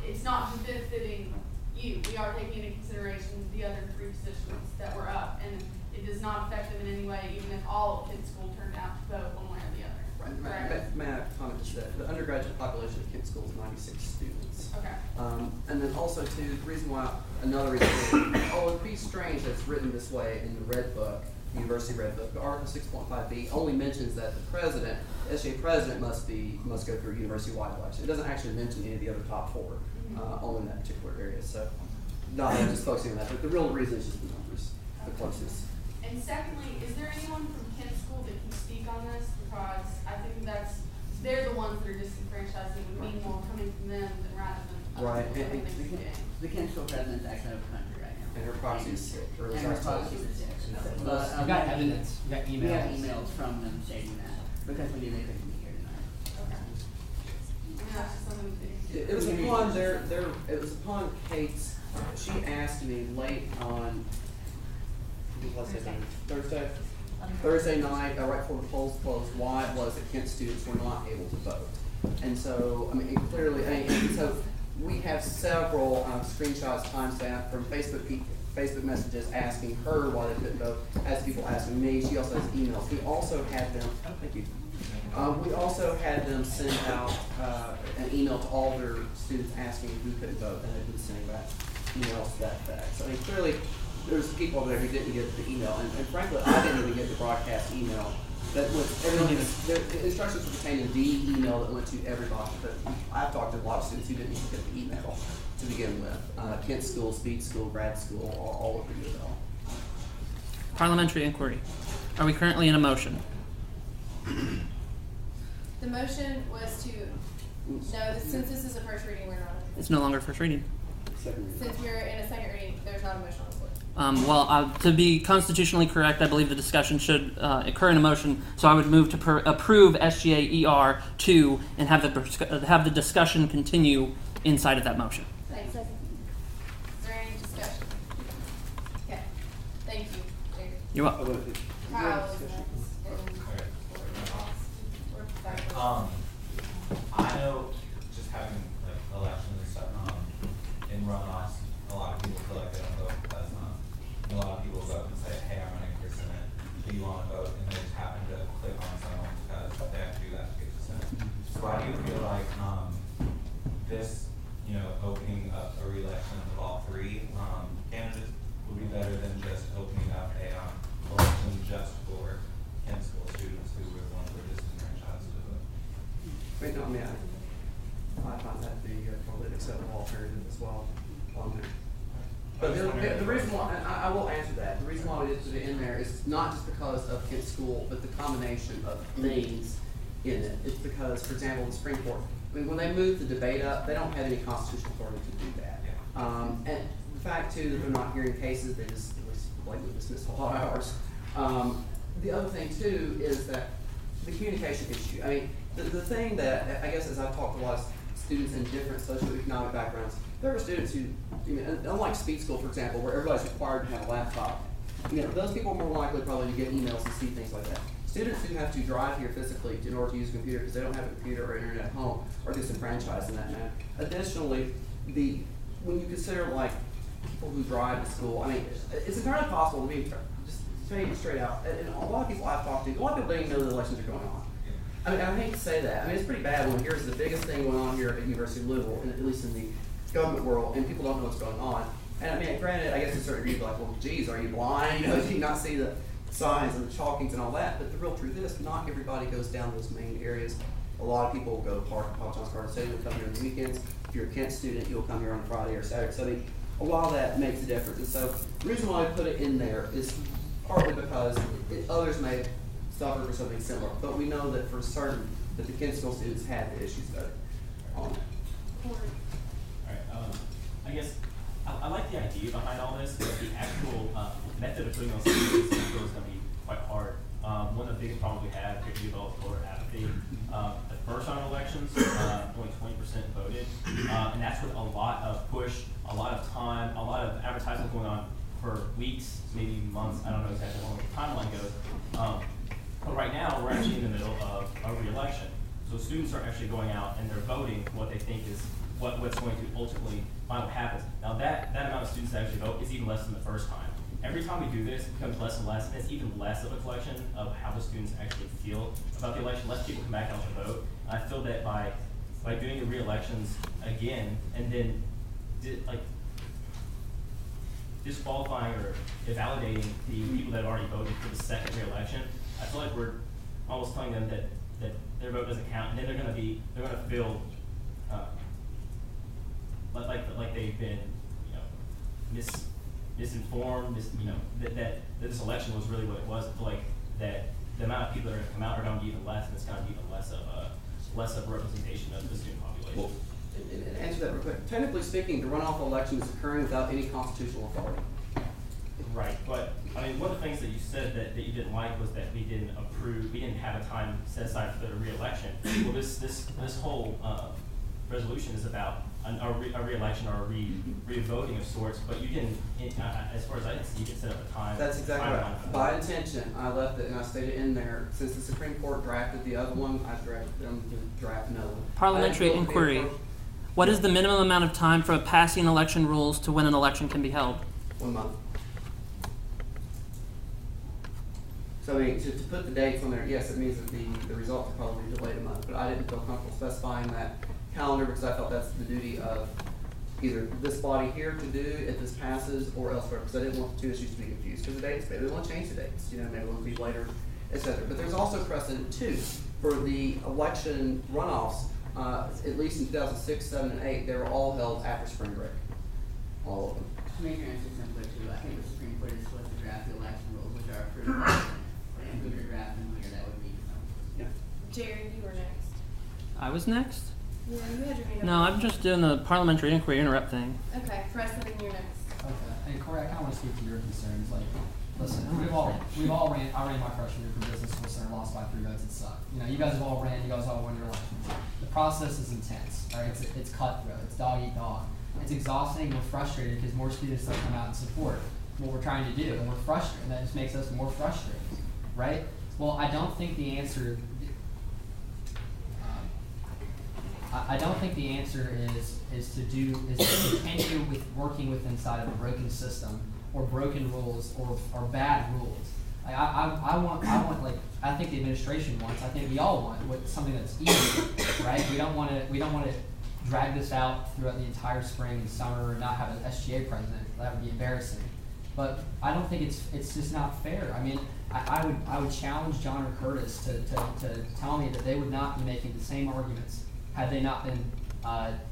it's not just benefiting you. We are taking into consideration the other 3 positions that were up, and it does not affect them in any way, even if all of Kent School turned out to vote one way or the other. Right. May I comment just that the undergraduate population of Kent School is 96 students. Okay. And then also too, another reason, it'd be strange that it's written this way in the Red Book, University Red Book. But Article 6.5b only mentions that the president, SGA president, must go through a university-wide election. It doesn't actually mention any of the other top 4, only in that particular area. So, not just focusing on that, but the real reason is just the numbers, the closeness. And secondly, is there anyone from Kent School that can speak on this? Because I think they're the ones that are disenfranchised. It would mean more coming from them than rather than right. And the Kent School president's actually out of the country right now. And her proxy is sick. And her proxy is sick. But we got evidence. We got emails. We have emails from them stating that because we knew they couldn't be here tonight. Okay. I mean, that's just something to It was upon it was upon Kate's. She asked me late on Thursday night, right before the polls closed, why it was that Kent students were not able to vote. And so, so we have several screenshots, timestamp from Facebook messages asking her why they couldn't vote, as people asking me. She also has emails. We also had them, thank you. We also had them send out an email to all their students asking who couldn't vote, and they've been sending back emails to that effect. So clearly, there's people there who didn't get the email, and frankly, I didn't even get the broadcast email. That was everyone. The instructions were contained in the email that went to everybody. But I've talked to a lot of students who didn't even get the email to begin with. Kent School, Speed School, Grad School, all over UofL. Parliamentary inquiry. Are we currently in a motion? The motion was to, since this is a first reading, we're not. It's no longer first reading. Since we're in a second reading, there's not a motion on the floor. To be constitutionally correct, I believe the discussion should occur in a motion, so I would move to approve SGA ER 2 and have the discussion continue inside of that motion. Thanks. Is there any discussion? Okay. Thank you, Jared. You're welcome. Kyle is next. I know just having elections and stuff in runoffs, a lot of people feel like they don't vote because a lot of people vote and say, hey, I'm running for Senate, do you want to vote? And they just happen to click on someone because they have to do that to get to Senate. So why do you feel like this, opening up a re-election of all 3 candidates would be better than just opening up a election just for Kent School students who were one of the disenfranchised to vote? Wait, no, I find that to be probably an acceptable alternative as well. But the reason why, and I will answer that, the reason why we did put it in there is not just because of Kent School, but the combination of things in it. It's because, for example, the Supreme Court, when they moved the debate up, they don't have any constitutional authority to do that. And the fact, too, that they're not hearing cases, they just blatantly dismiss a lot of ours. The other thing, too, is that the communication issue. I mean, the thing that, I guess, as I've talked to a lot of students in different socioeconomic backgrounds, there are students who, unlike Speed School, for example, where everybody's required to have a laptop, those people are more likely probably to get emails and see things like that. Students who have to drive here physically in order to use a computer because they don't have a computer or internet at home are disenfranchised in that manner. Additionally, when you consider people who drive to school, I mean, it's entirely possible to be just saying it straight out. And a lot of people I've talked to, a lot of people don't even know the elections are going on. I mean, I hate to say that. I mean, it's pretty bad when here's the biggest thing going on here at University of Louisville, at least in the government world, and people don't know what's going on. And I mean, granted, I guess to a certain degree, like, well, geez, are you blind? Do you not see the signs and the chalkings and all that? But the real truth is, not everybody goes down those main areas. A lot of people will go park at Papa John's Garden City, will come here on the weekends. If you're a Kent student, you'll come here on Friday or Saturday. So I mean, a lot of that makes a difference. And so the reason why I put it in there is partly because others may suffer for something similar. But we know that for certain that the Kent School students had the issues that are on that. I guess I like the idea behind all this, but the actual method of putting those students is going to be quite hard. One of the biggest problems we have here at UofL is voter apathy. The first round of elections, only 20% voted, and that's with a lot of push, a lot of time, a lot of advertising going on for weeks, maybe months. I don't know exactly how long the timeline goes. But right now, we're actually in the middle of a re-election. So students are actually going out and they're voting what they think is what's going to ultimately find what happens. Now that amount of students that actually vote is even less than the first time. Every time we do this, it becomes less and less, and it's even less of a collection of how the students actually feel about the election. Less people come back out to vote. And I feel that by doing the re-elections again, and then disqualifying or invalidating the people that have already voted for the second re-election, I feel like we're almost telling them that their vote doesn't count, and then they're gonna feel like they've been, misinformed, that this election was really what it was. I feel like that the amount of people that are gonna come out are gonna be even less, and it's gonna be even less of a representation of the student population. Well, and answer that real quick. Technically speaking, the runoff election is occurring without any constitutional authority. Right, but I mean, one of the things that you said that you didn't like was that we didn't have a time set aside for the re-election. Well, this whole resolution is about a re-election or a re-voting of sorts, but you can, as far as I can see, you can set up a time. That's exactly right. By intention, I left it and I stated in there, since the Supreme Court drafted the other one, I directed them to draft another one. Parliamentary inquiry. What is the minimum amount of time for passing election rules to when an election can be held? 1 month. So I mean, to put the dates on there, yes, it means that the results are probably delayed a month, but I didn't feel comfortable specifying that calendar because I felt that's the duty of either this body here to do if this passes or elsewhere, because I didn't want the two issues to be confused. Because the dates, maybe we want to change the dates, maybe we'll be later, etc. But there's also precedent too for the election runoffs. At least in 2006, 7, and 8, they were all held after spring break. All of them. To make your answer simpler too, I think the Supreme Court is supposed to draft the election rules, which are approved. And who you're drafting here, that would be. Yeah. Jerry, you were next. I was next? Yeah, you had your hand up. No, I'm just doing the parliamentary inquiry interrupt thing. Okay, Preston, you're next. Okay, and Corey, I kind of want to speak to your concerns. Like, listen, I ran my freshman year for business school center, lost by 3 votes. It sucked. You guys have all ran. You guys all won your elections. The process is intense. All right, it's cutthroat. It's dog eat dog. It's exhausting. We're frustrated because more students don't come out and support what we're trying to do, and we're frustrated. And that just makes us more frustrated, right? Well, I don't think the answer. I don't think the answer is to continue with working with inside of a broken system or broken rules or bad rules. Like I want like I think the administration wants. I think we all want something that's easy, right? We don't want to drag this out throughout the entire spring and summer and not have an SGA president. That would be embarrassing. But I don't think it's just not fair. I mean, I would challenge John or Curtis to tell me that they would not be making the same arguments had they not been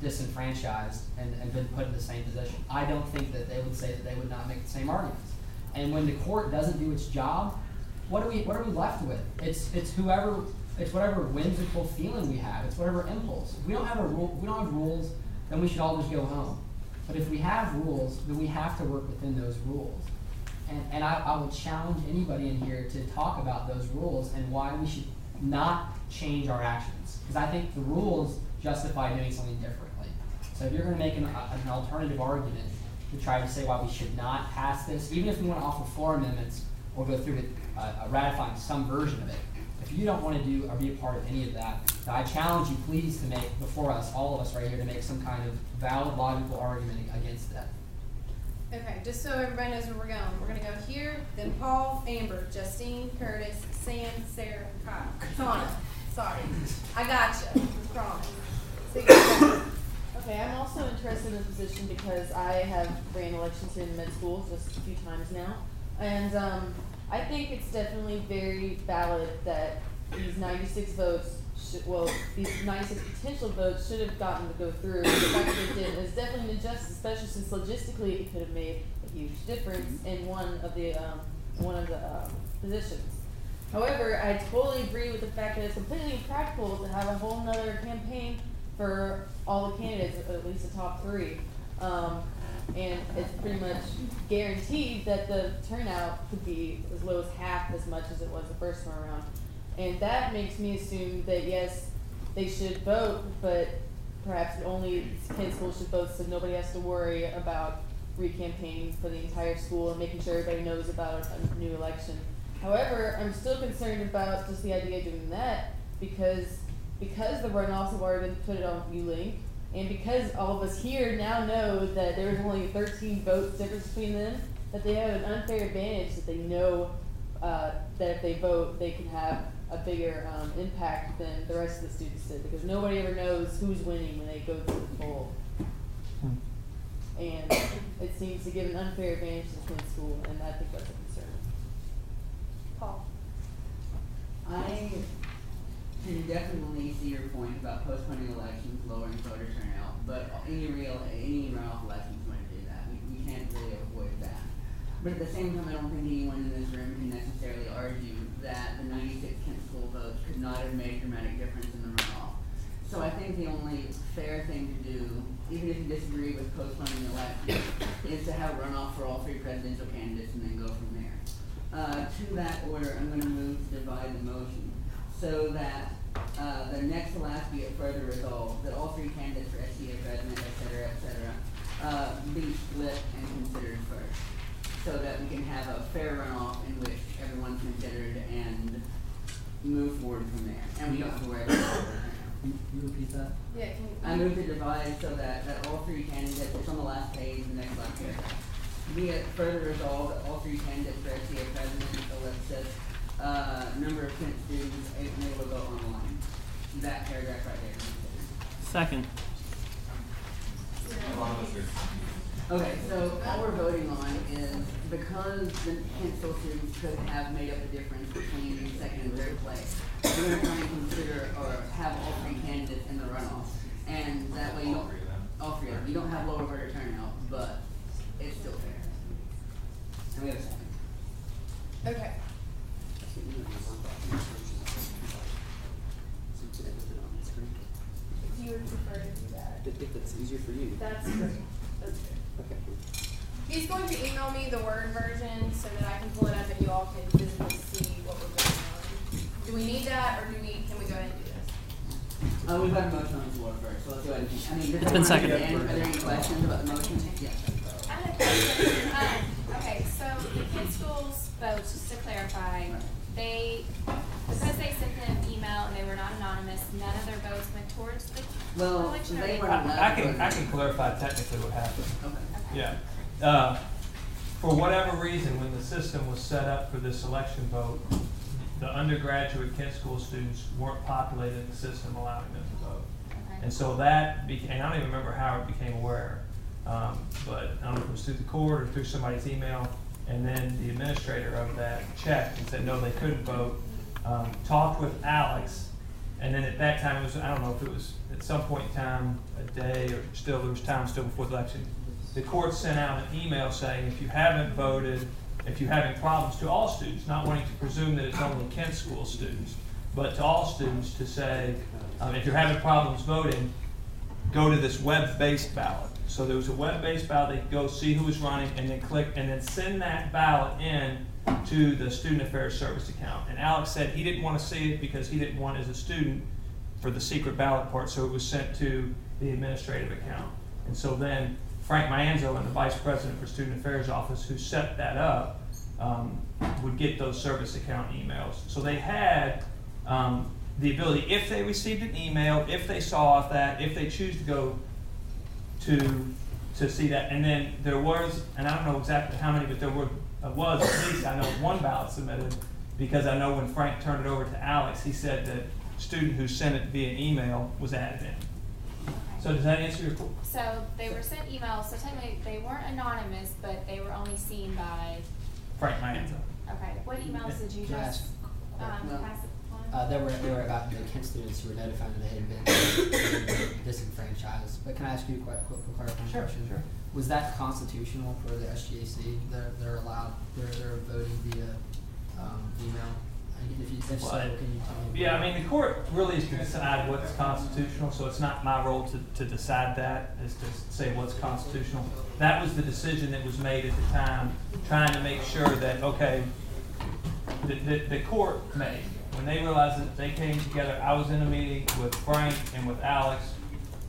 disenfranchised and been put in the same position. I don't think that they would say that they would not make the same arguments. And when the court doesn't do its job, what are we left with? It's whatever whimsical feeling we have. It's whatever impulse. If we don't have rules, then we should all just go home. But if we have rules, then we have to work within those rules. And I will challenge anybody in here to talk about those rules and why we should not change our actions. Because I think the rules justify doing something differently. So if you're going to make an alternative argument to try to say why we should not pass this, even if we want to offer 4 amendments or go through with ratifying some version of it, if you don't want to do or be a part of any of that, I challenge you please to make, before us, all of us right here, to make some kind of valid, logical argument against that. Okay, just so everybody knows where we're going. We're going to go here, then Paul, Amber, Justine, Curtis, Sam, Sarah, and Kyle. Shauna, sorry. I gotcha. Promise. So you go. Okay, I'm also interested in the position because I have ran elections here in the med school just a few times now. And I think it's definitely very valid that these 96 votes, these 96 potential votes should have gotten to go through. The fact that it didn't is definitely an injustice, especially since logistically it could have made a huge difference in one of the positions. However, I totally agree with the fact that it's completely impractical to have a whole nother campaign for all the candidates, at least the top 3. And it's pretty much guaranteed that the turnout could be as low as half as much as it was the first time around. And that makes me assume that yes, they should vote, but perhaps only 10 schools should vote so nobody has to worry about re-campaigning for the entire school and making sure everybody knows about a new election. However, I'm still concerned about just the idea of doing that because the runoffs have already been put on ULink And because all of us here now know that there's only 13 votes difference between them, that they have an unfair advantage that they know that if they vote, they can have a bigger impact than the rest of the students did, because nobody ever knows who's winning when they go to the poll. And it seems to give an unfair advantage to Twin School, and I think that's a concern. Paul? I can definitely see your point about postponing elections, lowering voter turnout, but any runoff elections going to do that. We can't really avoid that. But at the same time, I don't think anyone in this room can necessarily argue that the 96 Kent School votes could not have made a dramatic difference in the runoff. So I think the only fair thing to do, even if you disagree with postponing the election, is to have a runoff for all 3 presidential candidates and then go from there. To that order, I'm going to move to divide the motion so that the next to last be it further resolved that all 3 candidates for SGA president, et cetera, be split and considered first, so that we can have a fair runoff in which everyone's considered and move forward from there. And we don't have to worry about it. Can you repeat that? Yeah, can you? I move to divide so that all 3 candidates, it's on the last page, the next last paragraph. Be it further resolved that all 3 candidates for SGA president, elected, number of Kent students able to vote online. That paragraph right there. Second. Okay, so all we're voting on is because the Kent School students could have made up the difference between second and third place, we're going to try and consider or have all 3 candidates in the runoff. And that way, all 3 of them. You don't have lower voter turnout, but it's still fair. And we have a second. Okay. If you would prefer to do that. If it's easier for you. That's great. That's good. Okay. He's going to email me the Word version so that I can pull it up and you all can physically see what we're going on. Do we need that, or can we go ahead and do this? We've got a motion on the floor first, so let's go ahead and, does It's been everyone seconded. understand? Are there any questions about the motion? Yeah. I have a question. Okay, so the Kent Schools votes, just to clarify, because they sent them email and they were not anonymous, none of their votes went towards the Well, election? they were I can clarify technically what happened. Okay. Yeah. For whatever reason, when the system was set up for this election vote, the undergraduate Kent School students weren't populated in the system allowing them to vote. Okay. And so that became, and I don't even remember how it became aware, but I don't know if it was through the court or through somebody's email, and then the administrator of that checked and said, no, they couldn't vote, talked with Alex, and then at that time, it was, I don't know if it was at some point in time, a day, or still, there was time still before the election, the court sent out an email saying, if you haven't voted, if you're having problems, to all students, not wanting to presume that it's only Kent School students, but to all students to say, if you're having problems voting, go to this web-based ballot. So there was a web-based ballot, they could go see who was running, and then click, and then send that ballot in to the Student Affairs Service account. And Alex said he didn't want to see it because he didn't want, as a student, for the secret ballot part, so it was sent to the administrative account. And so then Frank Mianzo and the Vice President for Student Affairs Office, who set that up, would get those service account emails. So they had the ability, if they received an email, if they saw that, if they choose to go to see that. And then there was, and I don't know exactly how many, but there was at least, I know, 1 ballot submitted, because I know when Frank turned it over to Alex, he said that student who sent it via email was added in. So does that answer your question? So they were sent emails, so technically they weren't anonymous, but they were only seen by, Frank Mianzo. okay, what emails did you Can I just, ask pass it on? They were about the Kent students who were notified that they had been disenfranchised. But can I ask you a quick clarifying question? Sure. Was that constitutional for the SGAC? They're allowed, they're voting via email? If so, can you tell me? Yeah, I mean, the court really is to decide what's constitutional, so it's not my role to decide that, is to say what's constitutional. That was the decision that was made at the time, trying to make sure that, okay, the court made. When they realized that they came together, I was in a meeting with Frank and with Alex,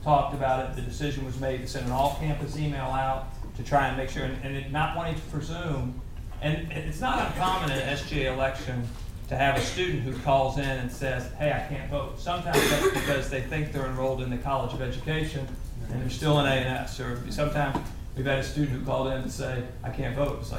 talked about it, the decision was made to send an all-campus email out to try and make sure, and it not wanting to presume, and it's not uncommon in an SGA election to have a student who calls in and says, hey, I can't vote. Sometimes that's because they think they're enrolled in the College of Education and they're still in A&S. Or sometimes we've had a student who called in to say, I can't vote. It's like,